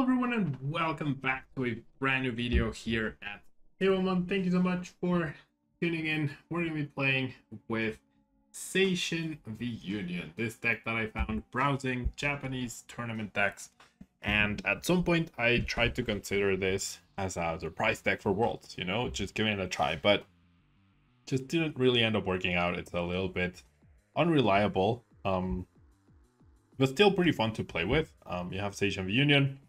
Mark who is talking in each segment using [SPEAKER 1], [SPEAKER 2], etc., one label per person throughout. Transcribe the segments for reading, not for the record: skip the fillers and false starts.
[SPEAKER 1] Hello everyone and welcome back to a brand new video here at Tablemon. Thank you so much for tuning in. We're going to be playing with ZACIAN V Union, this deck that I found browsing Japanese tournament decks, and at some point I tried to consider this as a surprise deck for Worlds, you know, just giving it a try, but just didn't really end up working out. It's a little bit unreliable, but still pretty fun to play with. You have ZACIAN V Union.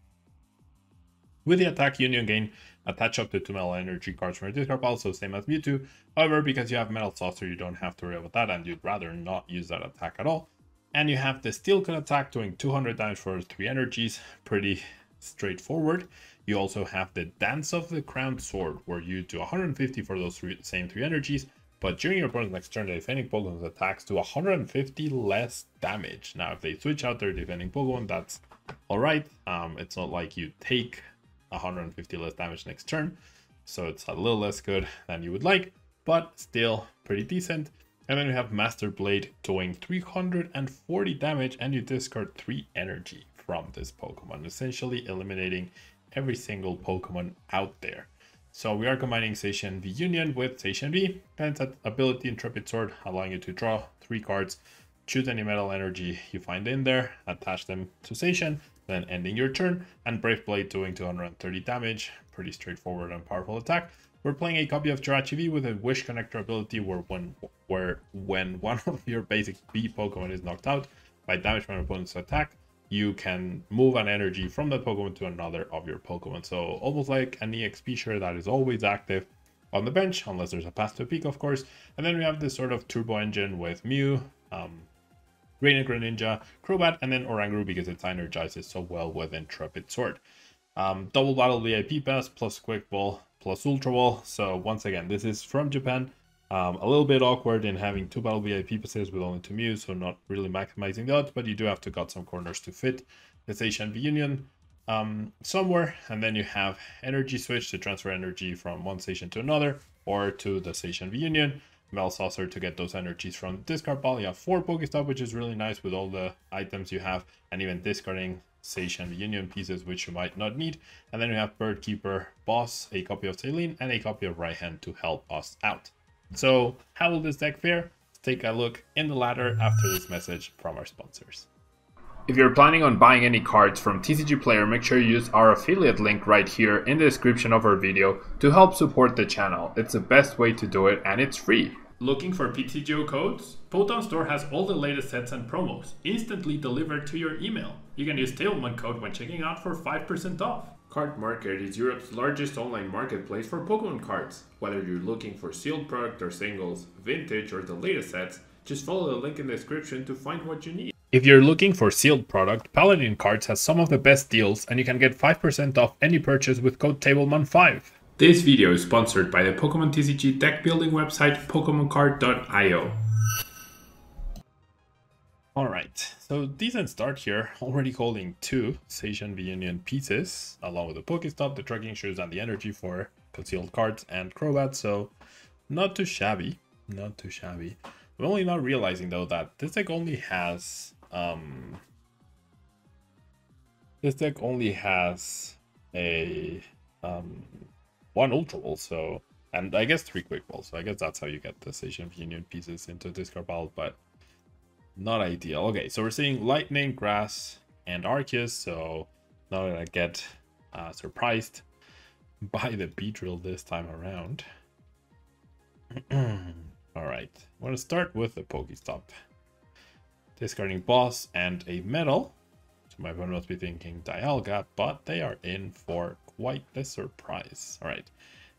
[SPEAKER 1] With the attack, Union gain attach up to 2 metal energy cards from your discard pile, so same as MEWTWO. However, because you have Metal Saucer, you don't have to worry about that, and you'd rather not use that attack at all. And you have the Steel Cut attack doing 200 damage for 3 energies, pretty straightforward. You also have the Dance of the Crowned Sword, where you do 150 for those same 3 energies, but during your opponent's next turn, the defending Pokemon's attacks do 150 less damage. Now, if they switch out their defending Pokemon, that's alright. It's not like you take 150 less damage next turn, so it's a little less good than you would like, but still pretty decent. And then we have Master Blade doing 340 damage, and you discard 3 energy from this Pokemon, essentially eliminating every single Pokemon out there. So we are combining ZACIAN V Union with ZACIAN V, and its ability Intrepid Sword, allowing you to draw 3 cards, choose any metal energy you find in there, attach them to ZACIAN, then ending your turn, and Brave Blade doing 230 damage. Pretty straightforward and powerful attack. We're playing a copy of ZACIAN V with a Wish Connector ability where when one of your basic B Pokemon is knocked out by damage from an opponent's attack, you can move an energy from that Pokemon to another of your Pokemon. So almost like an EXP share that is always active on the bench, unless there's a path to a peak, of course. And then we have this sort of turbo engine with Mew, Rain Greninja, Crobat, and then Oranguru because it synergizes so well with Intrepid Sword. Double Battle VIP Pass plus Quick Ball plus Ultra Ball. So once again, this is from Japan. A little bit awkward in having 2 Battle VIP passes with only 2 Mews, so not really maximizing the odds, but you do have to cut some corners to fit the ZACIAN V Union somewhere. And then you have Energy Switch to transfer energy from one ZACIAN to another, or to the ZACIAN V Union. Metal Saucer to get those energies from the discard pile. You have 4 Pokestop, which is really nice with all the items you have, and even discarding ZACIAN V Union pieces, which you might not need. And then we have Bird Keeper, Boss, a copy of Celine, and a copy of Right Hand to help us out. So how will this deck fare? Let's take a look in the ladder after this message from our sponsors. If you're planning on buying any cards from TCG Player, make sure you use our affiliate link right here in the description of our video to help support the channel. It's the best way to do it, and it's free. Looking for PTGO codes? Photon Store has all the latest sets and promos, instantly delivered to your email. You can use Tablemon code when checking out for 5% off. Card Market is Europe's largest online marketplace for Pokemon cards. Whether you're looking for sealed product or singles, vintage or the latest sets, just follow the link in the description to find what you need. If you're looking for sealed product, Paladin Cards has some of the best deals, and you can get 5% off any purchase with code Tablemon5. This video is sponsored by the Pokemon TCG deck building website PokemonCard.io. Alright, so decent start here, already holding 2 ZACIAN V Union pieces, along with the Pokestop, the Trekking Shoes, and the energy for concealed cards and Crobat, so not too shabby, not too shabby. I'm only not realizing though that this deck only has a 1 Ultra Ball, so, and I guess 3 Quick Balls, so I guess that's how you get the ZACIAN V Union pieces into discard pile, but not ideal. Okay, so we're seeing Lightning, Grass, and Arceus, so not gonna get surprised by the Beedrill this time around. Alright, I'm gonna start with the Pokestop. Discarding Boss and a Metal. So my opponent must be thinking Dialga, but they are in for quite the surprise. Alright,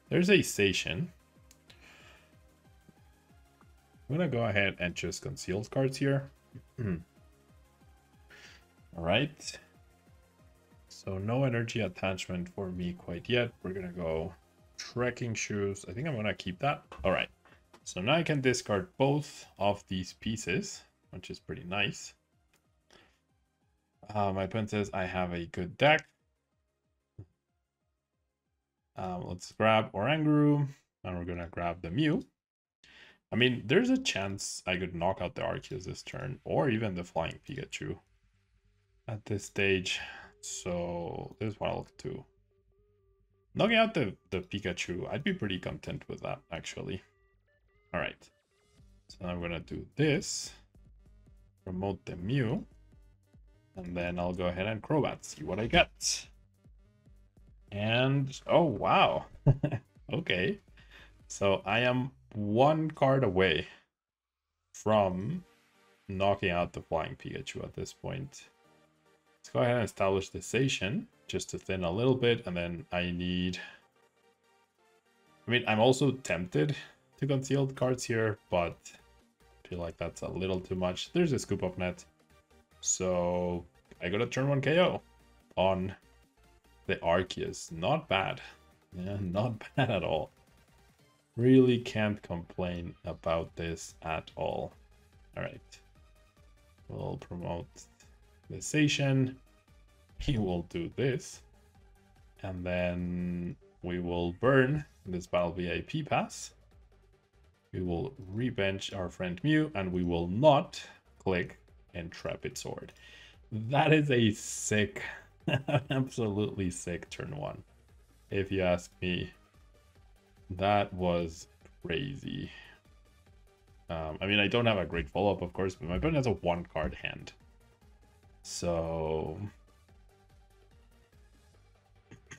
[SPEAKER 1] there's a ZACIAN. I'm gonna go ahead and just concealed cards here. Alright. So no energy attachment for me quite yet. We're gonna go Trekking Shoes. I think I'm gonna keep that. Alright. So now I can discard both of these pieces, which is pretty nice. My opponent says I have a good deck. Let's grab Oranguru, and we're gonna grab the Mew. I mean, there's a chance I could knock out the Arceus this turn, or even the Flying Pikachu. At this stage, So this is what I'll do. Knocking out the Pikachu, I'd be pretty content with that, actually. All right. So I'm gonna do this. Promote the Mew. And then I'll go ahead and Crobat, see what I get. And, oh, wow. Okay. So I am one card away from knocking out the Flying Pikachu at this point. Let's go ahead and establish the ZACIAN just to thin a little bit. And then I need... I mean, I'm also tempted to conceal the cards here, but I feel like that's a little too much. There's a Scoop Up Net. So I got a turn 1 KO on the Arceus. Not bad. Yeah, not bad at all. Really can't complain about this at all. All right. We'll promote the ZACIAN. He will do this. And then we will burn this battle VIP pass. We will rebench our friend Mew, and we will not click Intrepid Sword. That is a sick, absolutely sick turn 1. If you ask me, that was crazy. I mean, I don't have a great follow-up, of course, but my opponent has a 1-card hand. So...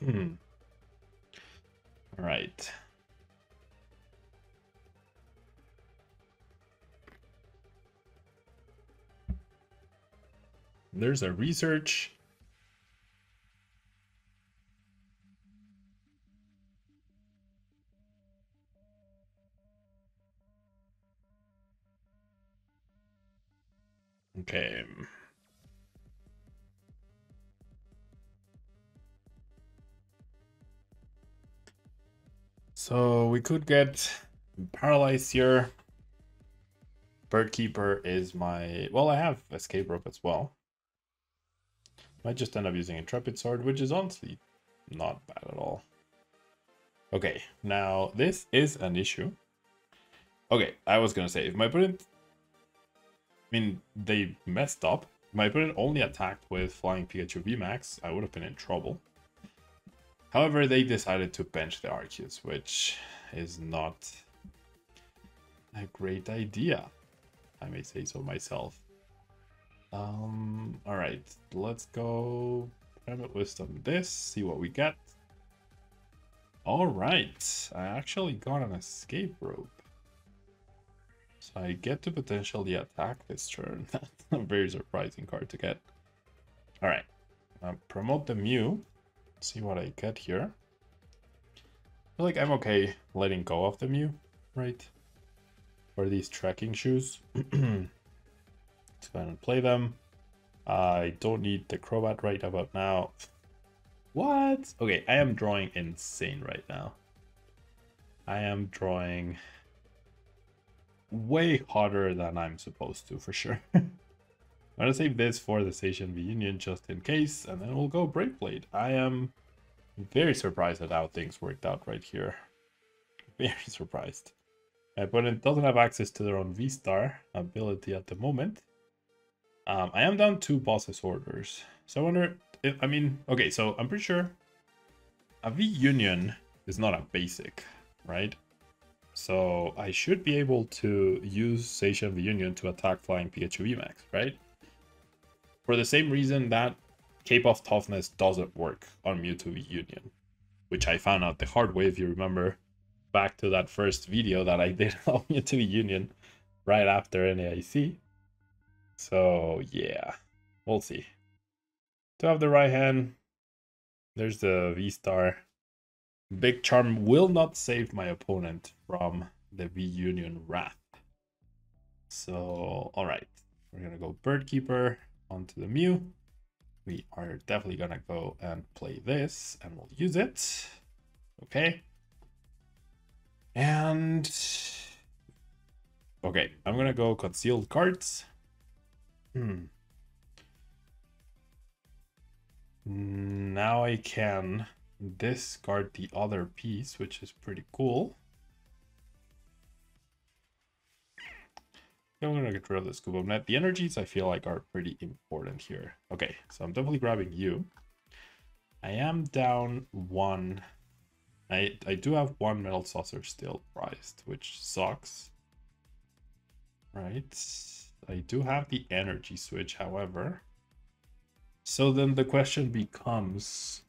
[SPEAKER 1] All right. There's a research. Okay. So we could get paralyzed here. Birdkeeper is my... Well, I have Escape Rope as well. Might just end up using Intrepid Sword, which is honestly not bad at all. Okay, now this is an issue. Okay, I was gonna say, if my opponent... I mean, they messed up. If my opponent only attacked with Flying Pikachu VMAX, I would have been in trouble. However, they decided to bench the Arceus, which is not a great idea. I may say so myself. Alright, let's go Private Wisdom this, see what we get. Alright, I actually got an Escape Rope. So I get to potentially attack this turn. That's a very surprising card to get. Alright, promote the Mew. See what I get here. I feel like I'm okay letting go of the Mew, right? For these trekking shoes. Let's go ahead and play them. I don't need the Crobat right about now. What? Okay, I am drawing insane right now. I am drawing way hotter than I'm supposed to, for sure. I'm gonna save this for the ZACIAN V Union just in case, and then we'll go Brave Blade. I am very surprised at how things worked out right here. Very surprised. My opponent doesn't have access to their own V-Star ability at the moment. I am down 2 Boss's Orders. So I wonder if, I mean, okay, so I'm pretty sure a V Union is not a basic, right? So I should be able to use ZACIAN V Union to attack Flying Pikachu VMAX, right? For the same reason that Cape of Toughness doesn't work on MEWTWO V Union, which I found out the hard way, if you remember back to that first video that I did on MEWTWO V Union right after NAIC. So yeah, we'll see. To have the right hand, there's the V-Star. Big Charm will not save my opponent from the V Union Wrath. So, alright. We're gonna go Birdkeeper onto the Mew. We are definitely gonna go and play this, and we'll use it. Okay. And... okay, I'm gonna go Concealed Cards. Now I can discard the other piece, which is pretty cool. I'm gonna get rid of the Scuba Net. The energies I feel like are pretty important here. Okay, so I'm definitely grabbing you. I am down one. I do have one metal saucer still prized, which sucks. Right. I do have the energy switch, however. So then the question becomes,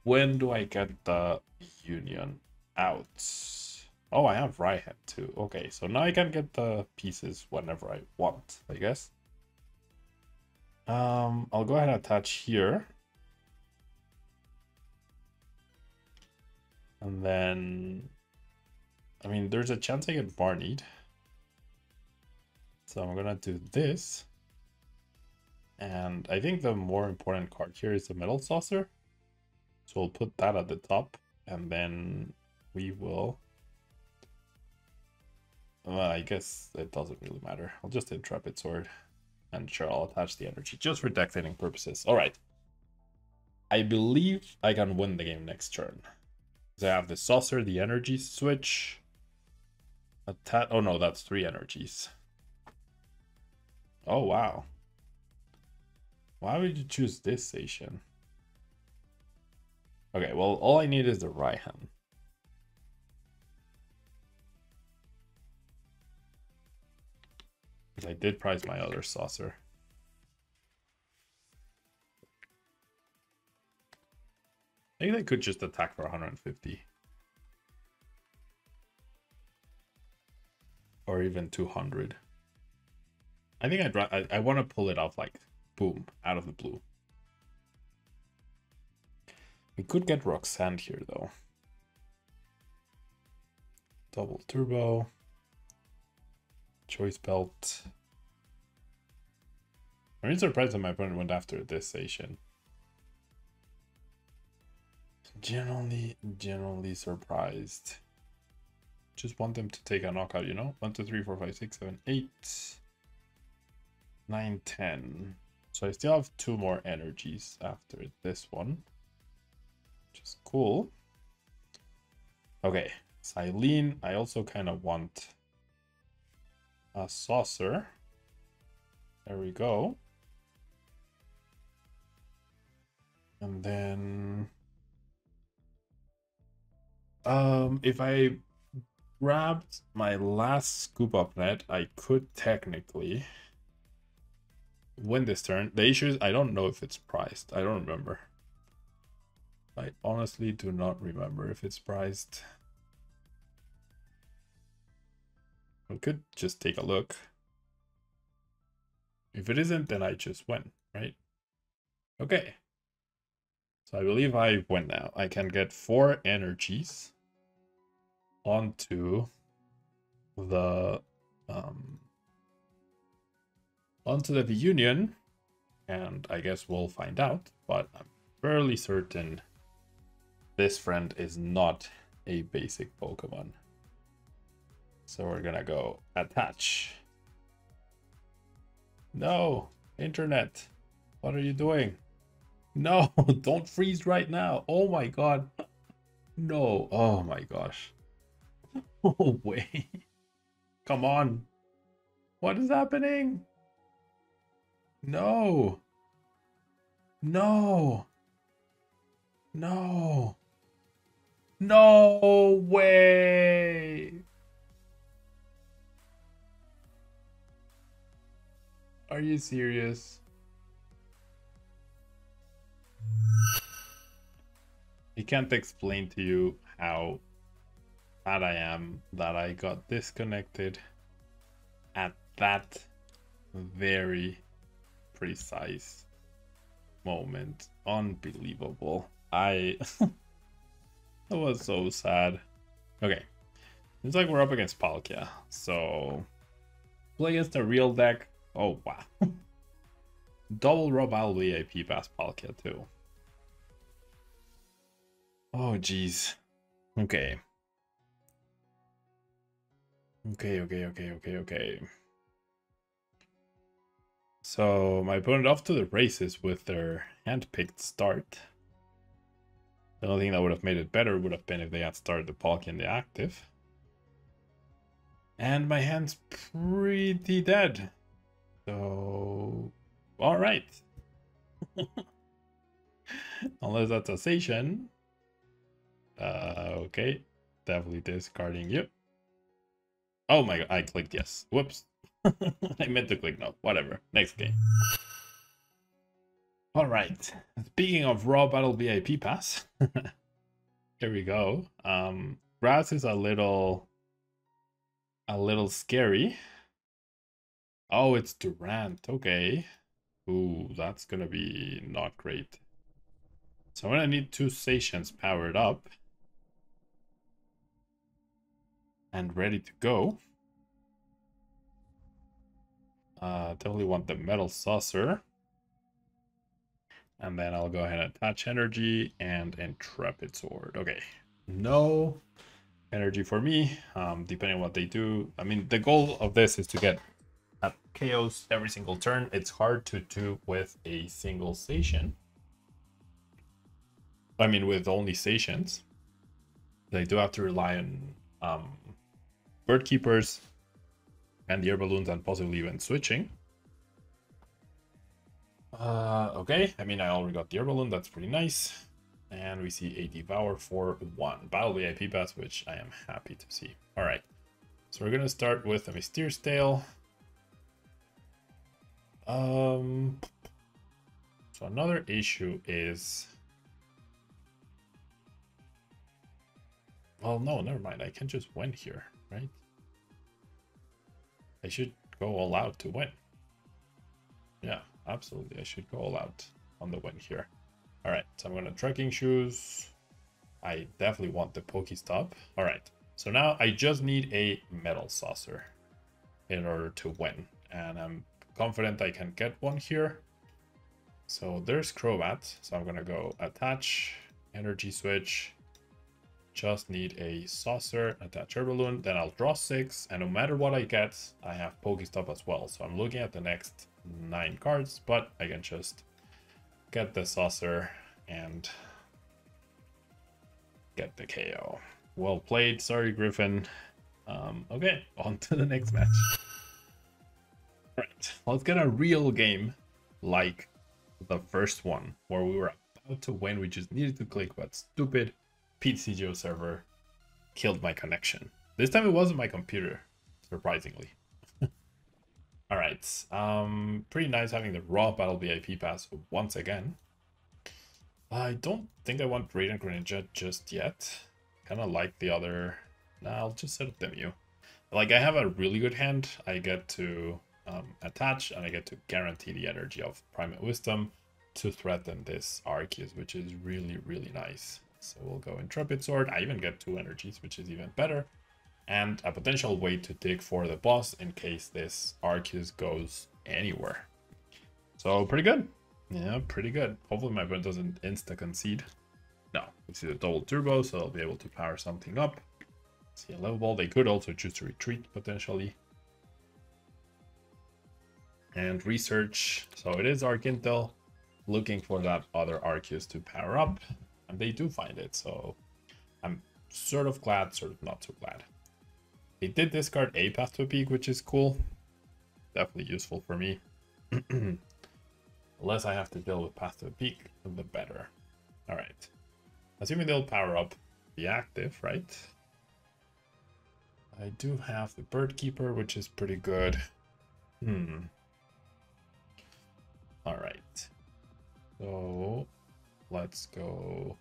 [SPEAKER 1] when do I get the union out? Oh, I have Raihan too. Okay, so now I can get the pieces whenever I want, I guess. I'll go ahead and attach here. And then, I mean, there's a chance I get Barneyed. So I'm gonna do this. And I think the more important card here is the metal saucer. So we'll put that at the top, and then we will... I guess it doesn't really matter. I'll just Intrepid Sword. And sure, I'll attach the energy just for deck thinning purposes. All right. I believe I can win the game next turn. So I have the saucer, the energy switch. Oh no, that's 3 energies. Oh wow. Why would you choose this station? Okay, well, all I need is the Raihan. I did prize my other saucer. I think they could just attack for 150. Or even 200. I think I want to pull it off like, boom, out of the blue. We could get Roxanne here, though. Double turbo. Choice belt. I'm really surprised that my opponent went after this station. Generally surprised. Just want them to take a knockout, you know? 1, 2, 3, 4, 5, 6, 7, 8, 9, 10. So I still have 2 more energies after this one, which is cool. Okay, Silene. I also kind of want a saucer. There we go. And then if I grabbed my last scoop up net, I could technically win this turn. The issue is I don't know if it's priced. I don't remember. I honestly do not remember if it's priced. I could just take a look. If it isn't, then I just win, right? Okay. So I believe I win now. I can get 4 energies onto the V Union, and I guess we'll find out, but I'm fairly certain this friend is not a basic Pokemon. So we're gonna go attach. No, internet, what are you doing? No, don't freeze right now. Oh my god. No, oh my gosh. No way. Come on. What is happening? No. No. No. No way. Are you serious? I can't explain to you how mad I am that I got disconnected at that very precise moment. Unbelievable. I that was so sad. Okay. It's like we're up against Palkia. So play against a real deck. Oh wow. Double Rob Al VIP past Palkia too. Oh geez. Okay. Okay. So my opponent off to the races with their hand-picked start. The only thing that would have made it better would have been if they had started the Palkia in the active. And my hand's pretty dead. So, alright. Unless that's a Zacian. Okay. Definitely discarding you. Oh my god, I clicked yes. Whoops. I meant to click no. Whatever. Next game. Alright. Speaking of Raw Battle VIP Pass. Here we go. Grass is a little scary. Oh, it's Durant. Okay. Ooh, that's gonna be not great. So I'm gonna need 2 stations powered up and ready to go. Definitely want the metal saucer. And then I'll go ahead and attach energy and intrepid sword. Okay. No energy for me. Depending on what they do. I mean, the goal of this is to get KOs every single turn. It's hard to do with a single station. I mean, with only stations. They do have to rely on bird keepers and the air balloons and possibly even switching. Okay, I mean, I already got the air balloon. That's pretty nice. And we see a Devour for 1. Battle VIP Pass, which I am happy to see. All right, so we're going to start with a Mysterious Tail. So another issue is... Well, no, never mind. I can just win here, right? I should go all out to win. Yeah, absolutely. I should go all out on the win here. All right, so I'm going to Trekking Shoes. I definitely want the Pokestop. All right, so now I just need a Metal Saucer in order to win. And I'm confident I can get one here. So there's Crobat. So I'm going to go attach, energy switch. Just need a saucer, attach air balloon, then I'll draw 6, and no matter what I get, I have Pokestop as well. So I'm looking at the next 9 cards, but I can just get the saucer and get the KO. Well played, sorry Griffin. Okay, on to the next match. Alright, let's get a real game like the first one, where we were about to win, we just needed to click, but stupid PTCGO server killed my connection. This time it wasn't my computer, surprisingly. All right, pretty nice having the Raw Battle VIP Pass once again. I don't think I want Radiant Greninja just yet. Kind of like the other... Nah, I'll just set up the Mew. Like, I have a really good hand. I get to attach, and I get to guarantee the energy of Primate Wisdom to threaten this Arceus, which is really, really nice. So we'll go Intrepid Sword. I even get 2 energies, which is even better. And a potential way to dig for the boss in case this Arceus goes anywhere. So pretty good. Yeah, pretty good. Hopefully my opponent doesn't insta-concede. No, we see the double turbo, so I'll be able to power something up. See a level ball. They could also choose to retreat, potentially. And research. So it is Arcintel looking for that other Arceus to power up. And they do find it, so I'm sort of glad, sort of not so glad. They did discard a Path to a Peak, which is cool. Definitely useful for me. The less I have to deal with Path to a Peak, the better. Alright. Assuming they'll power up, be active, right? I do have the Bird Keeper, which is pretty good. Alright. So let's go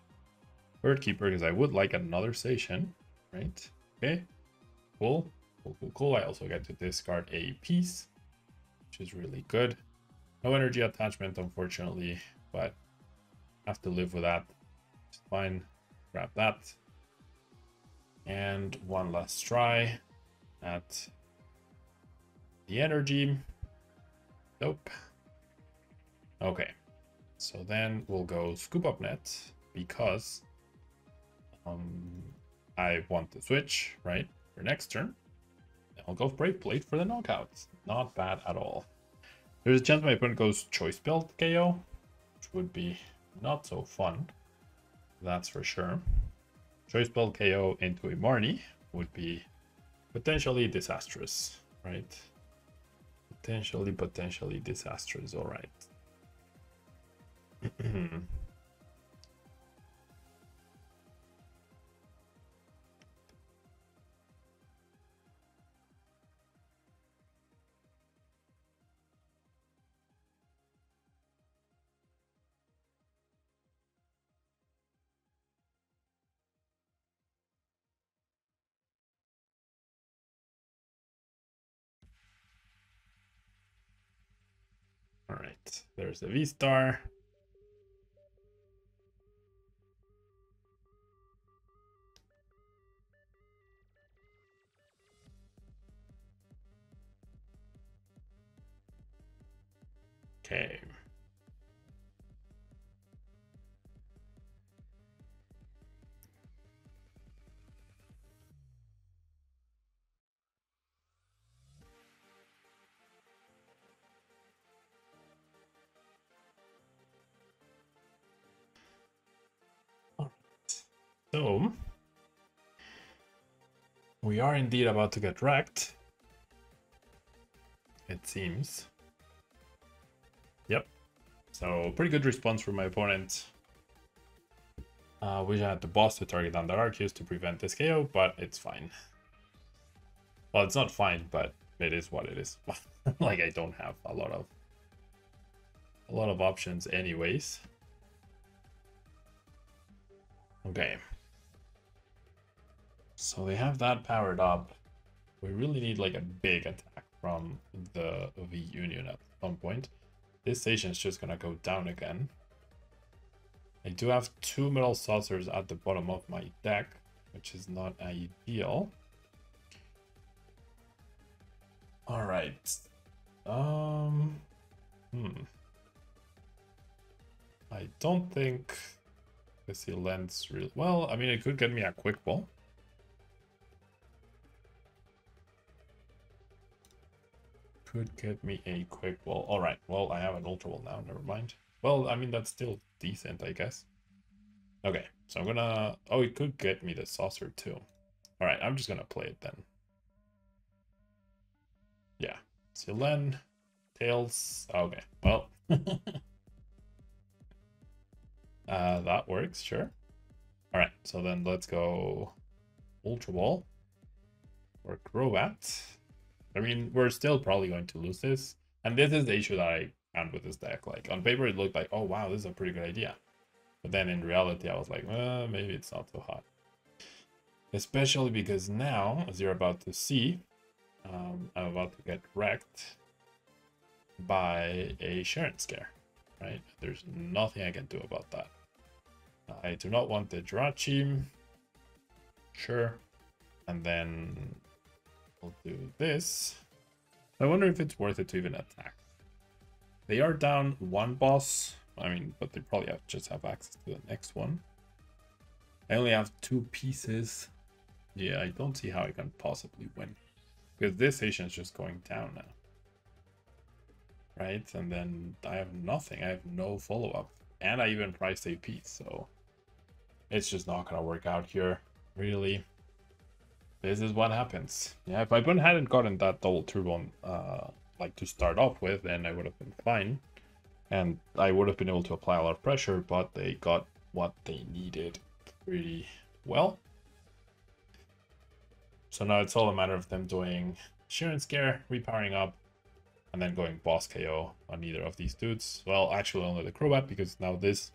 [SPEAKER 1] Bird Keeper, because I would like another station, right? Okay, cool. Cool. I also get to discard a piece, which is really good. No energy attachment, unfortunately, but have to live with that. It's fine. Grab that. And one last try at the energy. Nope. Okay. So then we'll go Scoop Up Net, because I want to switch, right, for next turn. I'll go Brave Blade for the knockouts. Not bad at all. There's a chance my opponent goes Choice Belt KO, which would be not so fun. That's for sure. Choice Belt KO into a Marnie would be potentially disastrous, right? Potentially disastrous, all right. right, there's the V-Star. Okay. So, we are indeed about to get wrecked. It seems. Yep. So, pretty good response from my opponent. Wish I had the boss to target down the Arceus to prevent this KO, but it's fine. Well, it's not fine, but it is what it is. Like, I don't have a lot of options anyways. Okay. So they have that powered up. We really need like a big attack from the V Union at some point. This station is just gonna go down again. I do have 2 metal saucers at the bottom of my deck, which is not ideal. All right. I don't think this lends real well. I mean, it could get me a quick ball. Could get me a quick ball. All right. Well, I have an ultra ball now. Never mind. Well, I mean, that's still decent, I guess. Okay, so I'm gonna... Oh, it could get me the saucer too. All right, I'm just gonna play it then. Yeah. Silen, Tails. Okay, well. That works, sure. All right, so then let's go Ultra Ball or Crobat. I mean, we're still probably going to lose this. And this is the issue that I found with this deck. Like, on paper, it looked like, oh, wow, this is a pretty good idea. But then in reality, I was like, well, maybe it's not so hot. Especially because now, as you're about to see, I'm about to get wrecked by a Sharon Scare, right? There's nothing I can do about that. I do not want the Jirachi. Sure. And then we'll do this. I wonder if it's worth it to even attack. They are down 1 boss. I mean, but they probably just have access to the next one. I only have 2 pieces. Yeah, I don't see how I can possibly win. Because this station is just going down now. Right? And then I have nothing. I have no follow-up. And I even priced a piece, so... It's just not going to work out here, really. This is what happens. Yeah, if my opponent hadn't gotten that double turbo, like to start off with, then I would have been fine. And I would have been able to apply a lot of pressure, but they got what they needed pretty well. So now it's all a matter of them doing Sharon Scare, repowering up, and then going boss KO on either of these dudes. Well, actually only the Crobat, because now this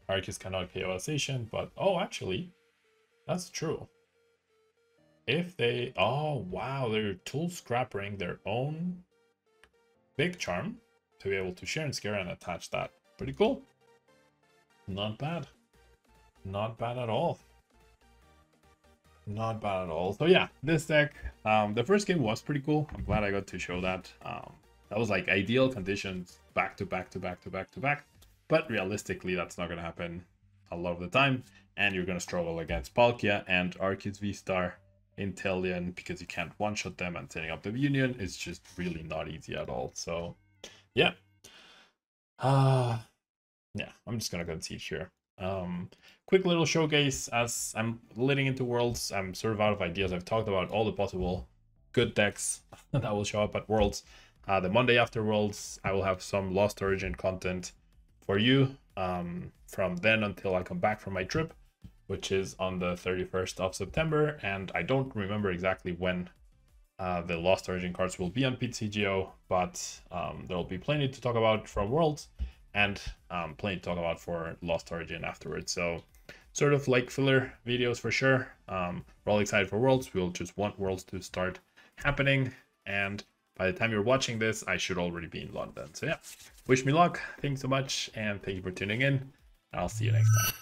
[SPEAKER 1] Arceus cannot KO a Station, but oh, actually, that's true. If they, oh wow, they're tool scrapping their own Big Charm to be able to Sharon Scare and attach that. Pretty cool. Not bad. Not bad at all. Not bad at all. So yeah, this deck, the first game was pretty cool. I'm glad I got to show that. That was like ideal conditions, back to back to back to back to back. But realistically, that's not going to happen a lot of the time. And you're going to struggle against Palkia and Arceus V-Star, Inteleon, because you can't one-shot them, and setting up the Union is just really not easy at all. So yeah. Yeah, I'm just going to concede here. Quick little showcase. As I'm leading into Worlds, I'm sort of out of ideas. I've talked about all the possible good decks that will show up at Worlds. The Monday after Worlds, I will have some Lost Origin content for you from then until I come back from my trip, which is on the 31st of September. And I don't remember exactly when the Lost Origin cards will be on PTCGO, but there will be plenty to talk about from Worlds, and plenty to talk about for Lost Origin afterwards. So sort of like filler videos for sure. We're all excited for Worlds. We'll just want Worlds to start happening, and by the time you're watching this, I should already be in London. So yeah, wish me luck. Thanks so much, and thank you for tuning in. I'll see you next time.